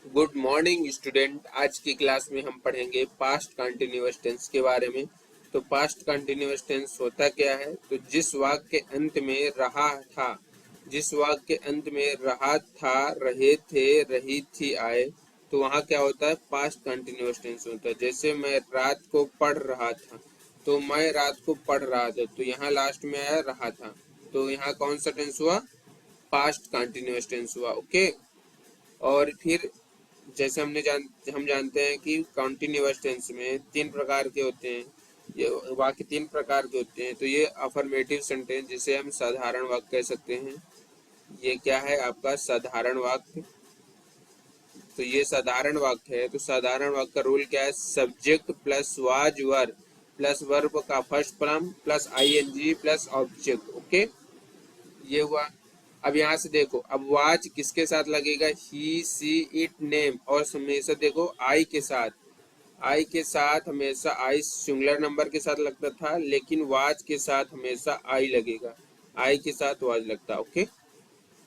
Good morning student. आज की class में हम पढ़ेंगे पास्ट कंटिन्यूअस टेंस के बारे में। तो पास्ट कंटिन्यूअस टेंस होता क्या है? तो जिस वाक्य के अंत में रहा था, जिस वाक्य के अंत में रहा था, रहे थे, रही थी, आए, तो वहाँ क्या होता है? पास्ट कंटिन्यूअस टेंस होता है। जैसे मैं रात को पढ़ रहा था, तो मैं रात को पढ़ रहा था, तो यहाँ लास्ट में आया रहा था, तो यहाँ कौन सा टेंस हुआ? पास्ट कंटिन्यूअस टेंस हुआ। ओके। और फिर जैसे हम जानते हैं कि कॉन्टिन्यूअस टेंस में तीन प्रकार के होते हैं। ये वाक्य तीन प्रकार के होते हैं। तो ये अफर्मेटिव सेंटेंस, जिसे हम साधारण वाक्य कह सकते हैं। ये क्या है? आपका साधारण वाक्य। तो ये साधारण वाक्य है। तो साधारण वाक्य का रूल क्या है? Subject plus was were plus verb का first form plus ING plus object. Okay, ये हुआ। अब यहाँ से देखो, अब वाच किसके साथ लगेगा? ही, सी, इट, नेम। और हमेशा देखो आई के साथ, आई के साथ हमेशा, आई सिंगुलर नंबर के साथ लगता था, लेकिन वाच के साथ हमेशा आई लगेगा। आई के साथ वाज लगता है। ओके,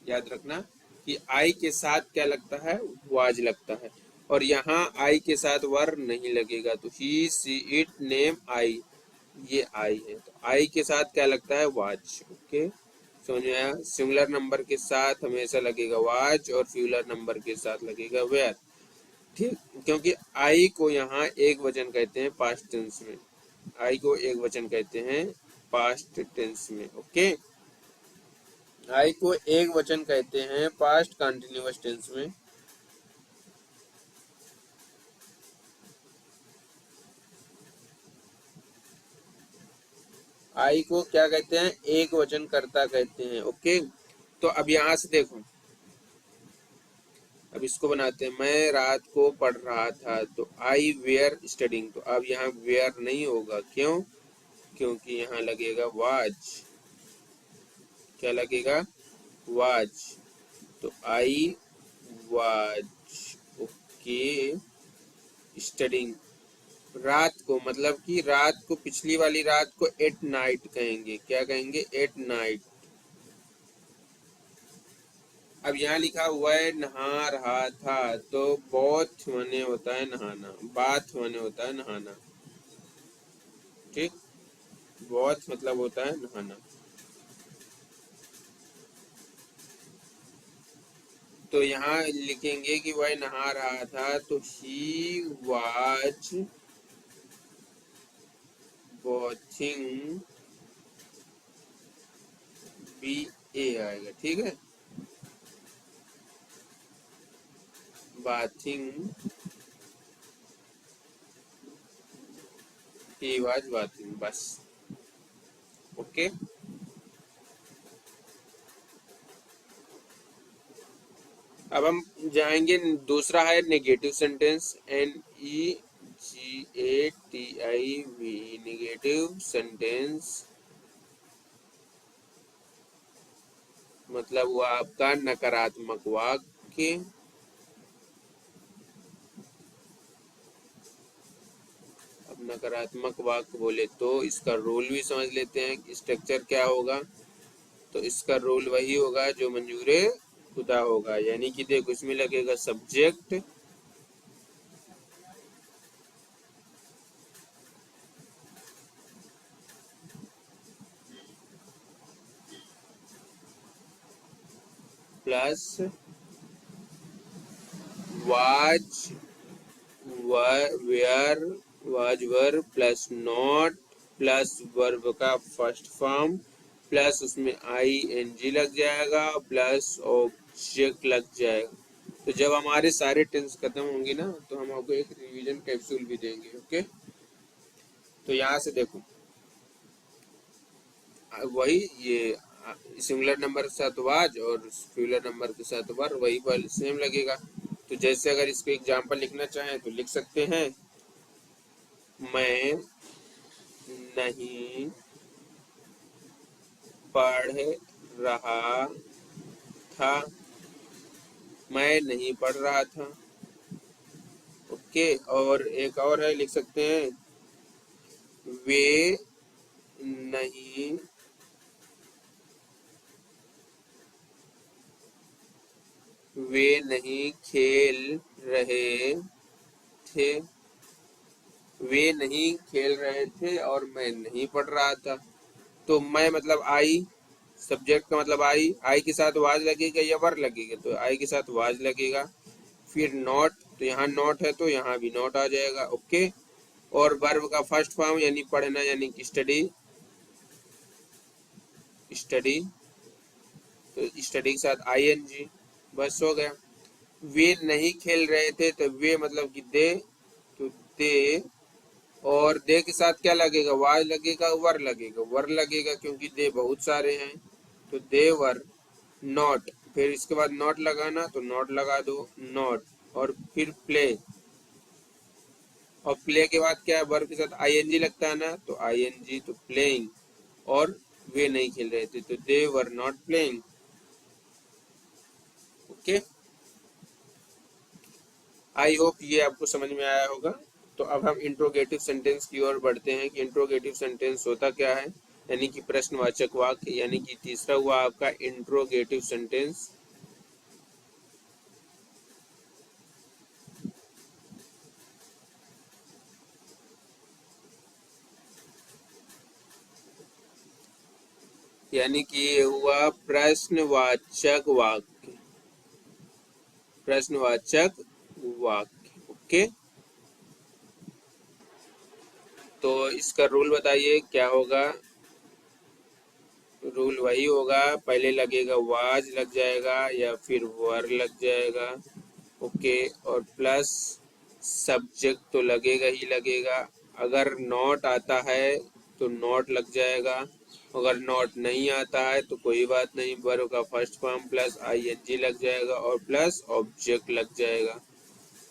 याद रखना कि आई के साथ क्या लगता है? वाज लगता है। और यहाँ आई के साथ वर नहीं लगेगा। तो ही, सी, इट, नेम, आई, ये आई है। तो आई के साथ क्या लगता है? वाज। ओके, समझ में आया? सिंगुलर नंबर के साथ हमेशा लगेगा वाज और फ्यूलर नंबर के साथ लगेगा वेयर। ठीक, क्योंकि आई को यहाँ एक वचन कहते हैं पास्ट टेंस में। आई को एक वचन कहते हैं पास्ट टेंस में। ओके, आई को एक वचन कहते हैं पास्ट कंटिन्यूअस टेंस में। आई को क्या कहते हैं? एक वचन कर्ता कहते हैं। ओके, तो अब यहाँ से देखो, अब इसको बनाते हैं। मैं रात को पढ़ रहा था, तो आई वेयर स्टडिंग। तो अब यहाँ वेयर नहीं होगा। क्यों? क्योंकि यहाँ लगेगा वाज। क्या लगेगा? वाज। तो आई वाज ओके स्टडिंग। रात को मतलब कि रात को, पिछली वाली रात को एट नाइट कहेंगे। क्या कहेंगे? At night. अब यहाँ लिखा हुआ है नहा रहा था, तो बॉथ माने होता है नहाना, बाथ माने होता है नहाना। ठीक, बॉथ मतलब होता है नहाना। तो यहाँ लिखेंगे कि वह नहा रहा था, तो he was watching, B A आएगा। ठीक है, बाथिंग, ही वाज बाथिंग, बस। ओके, अब हम जाएंगे, दूसरा है negative sentence. N E G A T I V, negative sentence मतलब हुआ आपका नकारात्मक वाक्य। अब नकारात्मक वाक्य बोले तो इसका रूल भी समझ लेते हैं, स्ट्रक्चर क्या होगा। तो इसका रूल वही होगा जो मंजूरे खुदा होगा। यानी कि देखो, इसमें लगेगा subject plus was were, was were plus not plus verb का फर्स्ट फॉर्म प्लस उसमें आई एन जी लग जाएगा प्लस ऑब्जेक्ट लग जाएगा। तो जब हमारे सारे टेंस खत्म होंगे ना, तो हम आपको एक रिवीजन कैप्सूल भी देंगे। ओके, तो यहाँ से देखो, वही ये सिंगुलर नंबर के साथ वाज और फ्यूलर नंबर के साथ वर, वही पर सेम लगेगा। तो जैसे अगर इसको एग्जाम्पल लिखना चाहें तो लिख सकते हैं, मैं नहीं पढ़ रहा था, मैं नहीं पढ़ रहा था। ओके, और एक और है, लिख सकते हैं, वे नहीं वे नहीं खेल रहे थे। वे नहीं खेल रहे थे और मैं नहीं पढ़ रहा था। तो मैं मतलब आई, सब्जेक्ट का मतलब आई के साथ वाज लगेगा या वर लगेगा? तो आई के साथ वाज लगेगा। फिर नॉट, तो यहाँ नॉट है तो यहाँ भी नॉट आ जाएगा। ओके। और वर्ब का फर्स्ट फॉर्म यानी पढ़ना, यानी कि स्टडी, स्टडी, तो स्टडी के साथ आईएनजी, बस हो गया। वे नहीं खेल रहे थे तो वे मतलब कि दे, तो दे, और दे के साथ क्या लगेगा? वाज लगेगा, वर लगेगा, वर लगेगा क्योंकि दे बहुत सारे हैं। तो दे वर नॉट, फिर इसके बाद नॉट लगाना तो नॉट लगा दो, नॉट, और फिर प्ले, और प्ले के बाद क्या है? वर्ब के साथ आईएनजी लगता है ना, तो आईएनजी, तो प्लेइंग। और वे नहीं खेल रहे थे तो they were not playing. Okay, I hope ये आपको समझ में आया होगा। तो अब हम इंट्रोगेटिव सेंटेंस की ओर बढ़ते हैं कि इंट्रोगेटिव सेंटेंस होता क्या है, यानी कि प्रश्नवाचक वाक्य, यानी कि तीसरा हुआ आपका इंट्रोगेटिव सेंटेंस। यानी कि ये हुआ प्रश्नवाचक वाक्य, प्रश्नवाचक वाक्य। ओके, तो इसका रूल बताइए क्या होगा? रूल वही होगा, पहले लगेगा वाज लग जाएगा या फिर वर लग जाएगा। ओके, और प्लस सब्जेक्ट तो लगेगा ही लगेगा। अगर नॉट आता है तो नॉट लग जाएगा, अगर नॉट नहीं आता है तो कोई बात नहीं, वर्ब का फर्स्ट फॉर्म प्लस आईएनजी लग जाएगा और प्लस ऑब्जेक्ट लग जाएगा।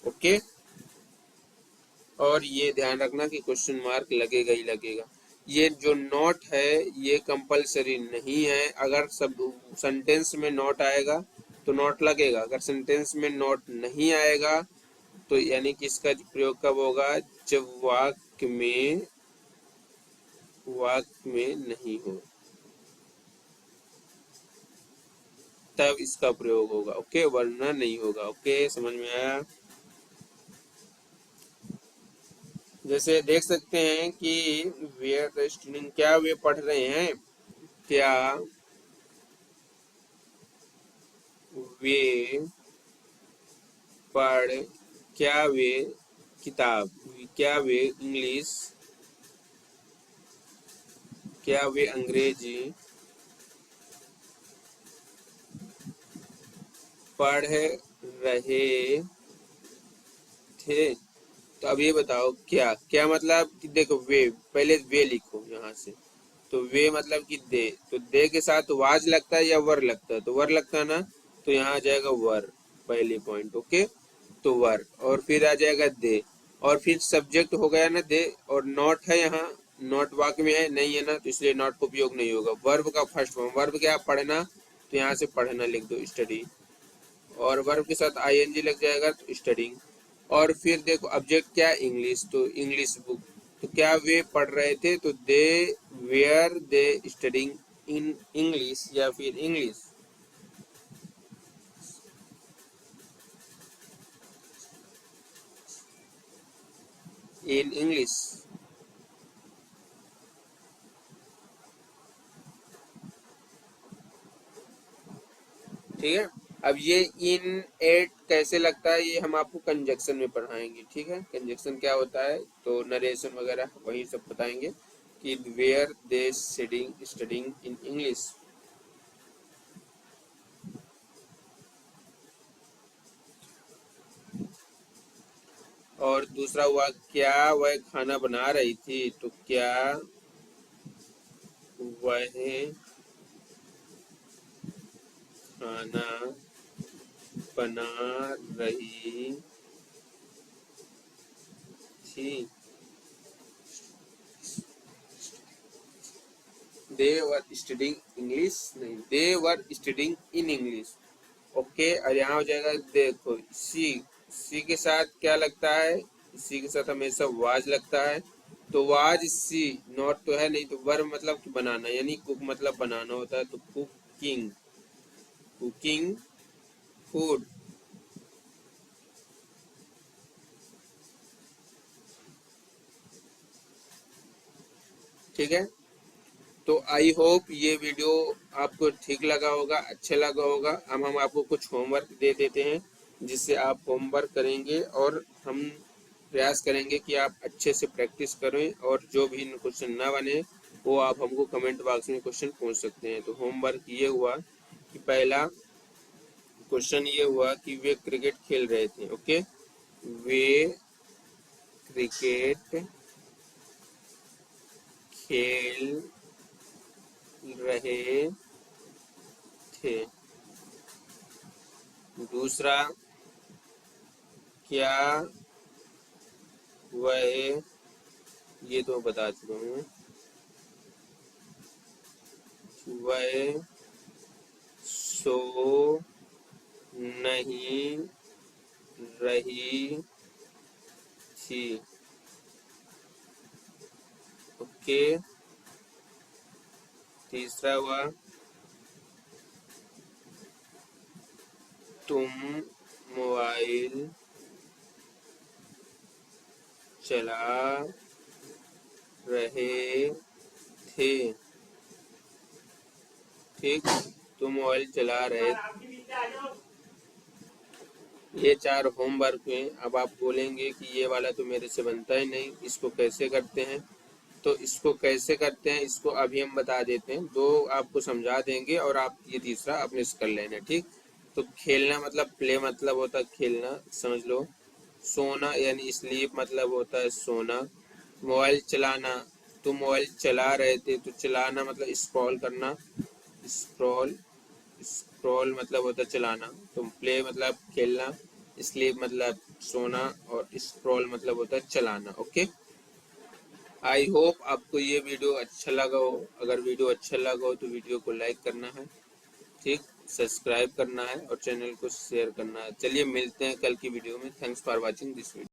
ओके, और ये ध्यान रखना कि क्वेश्चन मार्क लगेगा ही लगेगा। ये जो नॉट है ये कंपलसरी नहीं है, अगर सब सेंटेंस में नॉट आएगा तो नॉट लगेगा, अगर सेंटेंस में नॉट नहीं आएगा तो यानी कि इसका प्रयोग कब होगा? जब वाक्य में नहीं हो, तब इसका प्रयोग होगा। ओके, वरना नहीं होगा। ओके, समझ में आया? जैसे देख सकते हैं कि वेयर द स्टूडेंट, क्या वे पढ़ रहे हैं? क्या वे पढ़, क्या वे किताब, क्या वे इंग्लिश, क्या वे अंग्रेजी पढ़ रहे थे? तो अब ये बताओ क्या क्या मतलब कि देखो, वे, पहले वे लिखो यहाँ से। तो वे मतलब कि दे, तो दे के साथ वाज लगता है या वर लगता है? तो वर लगता है ना, तो यहाँ आ जाएगा वर, पहले पॉइंट। ओके, तो वर, और फिर आ जाएगा दे, और फिर सब्जेक्ट हो गया ना दे, और नॉट है यहाँ, नॉट वाक्य में है नहीं है ना, तो इसलिए नॉट का उपयोग नहीं होगा। वर्ब का फर्स्ट फॉर्म, वर्ब क्या? पढ़ना, तो यहाँ से पढ़ना लिख दो, स्टडी, और वर्ब के साथ आईएनजी लग जाएगा तो स्टडिंग। और फिर देखो ऑब्जेक्ट क्या? इंग्लिश, तो इंग्लिश बुक। तो क्या वे पढ़ रहे थे? तो they were they studying in English या फिर इंग्लिश, इन इंग्लिश। ठीक है, अब ये इन एट कैसे लगता है ये हम आपको कंजक्शन में पढ़ाएंगे। ठीक है, कंजक्शन क्या होता है, तो नरेशन वगैरह वही सब बताएंगे कि were they studying studying in English. और दूसरा हुआ क्या वह खाना बना रही थी? तो क्या वह खाना बना रही थी? दे वर स्टडिंग इंग्लिश, नहीं, they were studying in English. Okay, और यहाँ हो जाएगा देखो सी, सी के साथ क्या लगता है? सी के साथ हमेशा वाज लगता है, तो वाज सी, नॉट तो है नहीं, तो वर्ब मतलब कि बनाना, यानी कुक मतलब बनाना होता है, तो कुकिंग, कुकिंग फूड। ठीक है, तो आई होप ये वीडियो आपको ठीक लगा होगा, अच्छा लगा होगा। अब हम आपको कुछ होमवर्क दे देते हैं जिससे आप होमवर्क करेंगे और हम प्रयास करेंगे कि आप अच्छे से प्रैक्टिस करें और जो भी क्वेश्चन ना बने वो आप हमको कमेंट बॉक्स में क्वेश्चन पूछ सकते हैं। तो होमवर्क ये हुआ कि पहला क्वेश्चन ये हुआ कि वे क्रिकेट खेल रहे थे। ओके, वे क्रिकेट खेल रहे थे। दूसरा, क्या वह, ये तो बता चुका हूँ, वह सो नहीं रही थी। ओके, तीसरा हुआ तुम मोबाइल चला रहे थे। ठीक, तुम मोबाइल चला रहे। ये 4 होमवर्क हैं। अब आप बोलेंगे कि ये वाला तो मेरे से बनता ही नहीं, इसको कैसे करते हैं? तो इसको कैसे करते हैं इसको अभी हम बता देते हैं। 2 आपको समझा देंगे और आप ये तीसरा अपने से कर लेना। ठीक, तो खेलना मतलब प्ले मतलब होता है खेलना, समझ लो। सोना यानी स्लीप मतलब होता है सोना। मोबाइल चलाना, तुम मोबाइल चला रहे थे तो चलाना मतलब स्क्रॉल करना, स्क्रॉल, स्क्रॉल मतलब होता है चलाना। तो प्ले मतलब खेलना, स्लीप मतलब सोना और स्क्रॉल मतलब होता है चलाना। ओके, आई होप आपको ये वीडियो अच्छा लगा हो। अगर वीडियो अच्छा लगा हो तो वीडियो को लाइक करना है, ठीक, सब्सक्राइब करना है और चैनल को शेयर करना है। चलिए मिलते हैं कल की वीडियो में। Thanks for watching this video.